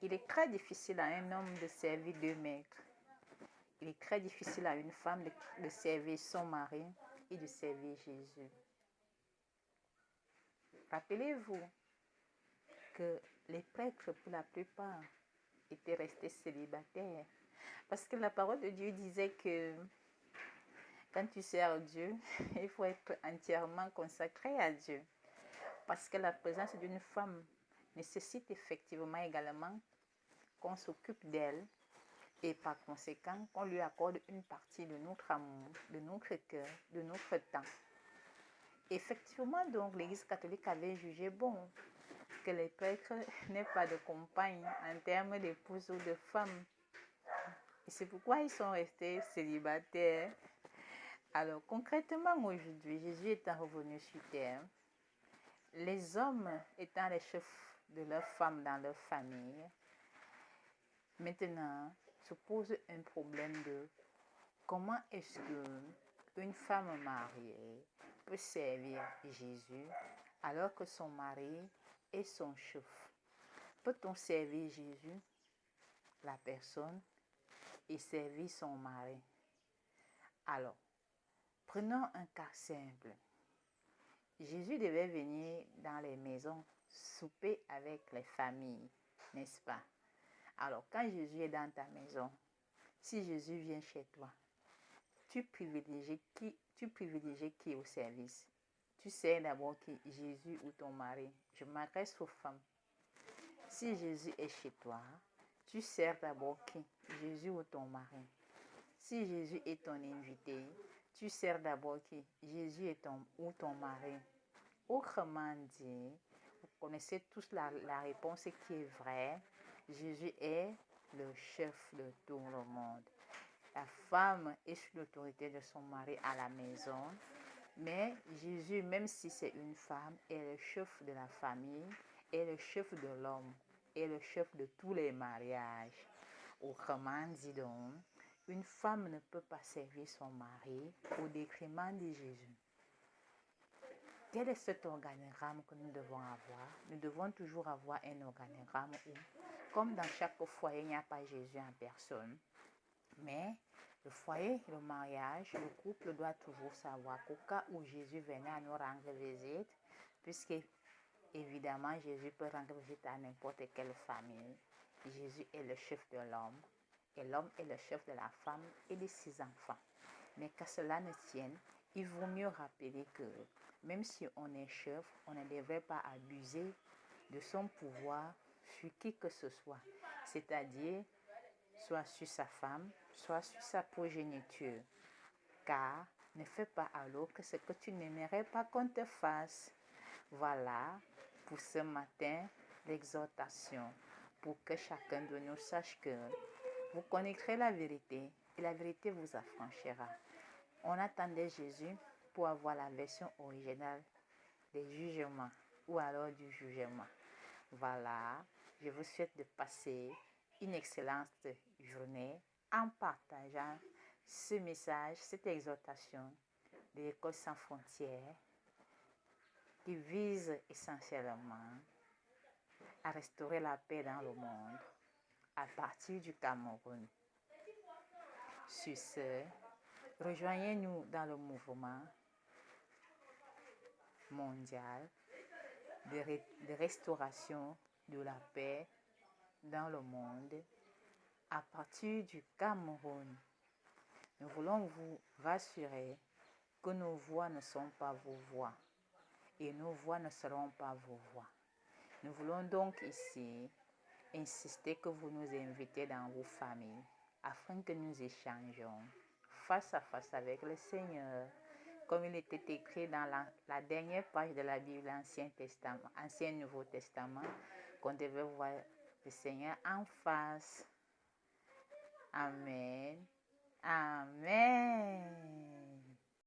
Il est très difficile à un homme de servir deux maîtres. Il est très difficile à une femme de servir son mari et de servir Jésus. Rappelez-vous que les prêtres, pour la plupart, étaient restés célibataires. Parce que la parole de Dieu disait que quand tu sers Dieu, il faut être entièrement consacré à Dieu. Parce que la présence d'une femme nécessite effectivement également qu'on s'occupe d'elle et par conséquent qu'on lui accorde une partie de notre amour, de notre cœur, de notre temps. Effectivement, donc, l'Église catholique avait jugé bon que les prêtres n'aient pas de compagne en termes d'épouse ou de femme. Et c'est pourquoi ils sont restés célibataires. Alors, concrètement, aujourd'hui, Jésus étant revenu sur terre, les hommes étant les chefs de leurs femmes dans leur famille, maintenant se pose un problème de comment est-ce qu'une femme mariée peut servir Jésus alors que son mari est son chef? Peut-on servir Jésus, la personne, et servir son mari? Alors, prenons un cas simple. Jésus devait venir dans les maisons souper avec les familles, n'est-ce pas? Alors, quand Jésus est dans ta maison, si Jésus vient chez toi, tu privilégies qui au service? Tu sais d'abord qui? Jésus ou ton mari? Je m'adresse aux femmes. Si Jésus est chez toi, tu sers d'abord qui? Jésus ou ton mari? Si Jésus est ton invité, tu sers d'abord qui? Jésus ou ton mari? Autrement dit, vous connaissez tous la réponse qui est vraie. Jésus est le chef de tout le monde. La femme est sous l'autorité de son mari à la maison, mais Jésus, même si c'est une femme, est le chef de la famille, est le chef de l'homme, est le chef de tous les mariages. Autrement dit donc, une femme ne peut pas servir son mari au détriment de Jésus. Quel est cet organigramme que nous devons avoir? Nous devons toujours avoir un organigramme où, comme dans chaque foyer, il n'y a pas Jésus en personne. Mais le foyer, le mariage, le couple doit toujours savoir qu'au cas où Jésus venait à nous rendre visite, puisque évidemment Jésus peut rendre visite à n'importe quelle famille, Jésus est le chef de l'homme et l'homme est le chef de la femme et de ses enfants. Mais qu'à cela ne tienne, il vaut mieux rappeler que même si on est chef, on ne devrait pas abuser de son pouvoir sur qui que ce soit, c'est-à-dire soit sur sa femme, soit sur sa progéniture. Car ne fais pas alors que ce que tu n'aimerais pas qu'on te fasse. Voilà pour ce matin l'exhortation, pour que chacun de nous sache que vous connaîtrez la vérité et la vérité vous affranchira. On attendait Jésus pour avoir la version originale des jugements ou alors du jugement. Voilà, je vous souhaite de passer une excellente journée en partageant ce message, cette exhortation de l'École sans frontières qui vise essentiellement à restaurer la paix dans le monde à partir du Cameroun. Sur ce, rejoignez-nous dans le mouvement mondial de restauration de la paix dans le monde à partir du Cameroun. Nous voulons vous rassurer que nos voix ne sont pas vos voix et nos voix ne seront pas vos voix. Nous voulons donc ici insister que vous nous invitez dans vos familles afin que nous échangions face à face avec le Seigneur, comme il était écrit dans la dernière page de la Bible, Ancien Nouveau Testament, qu'on devait voir le Seigneur en face. Amen. Amen.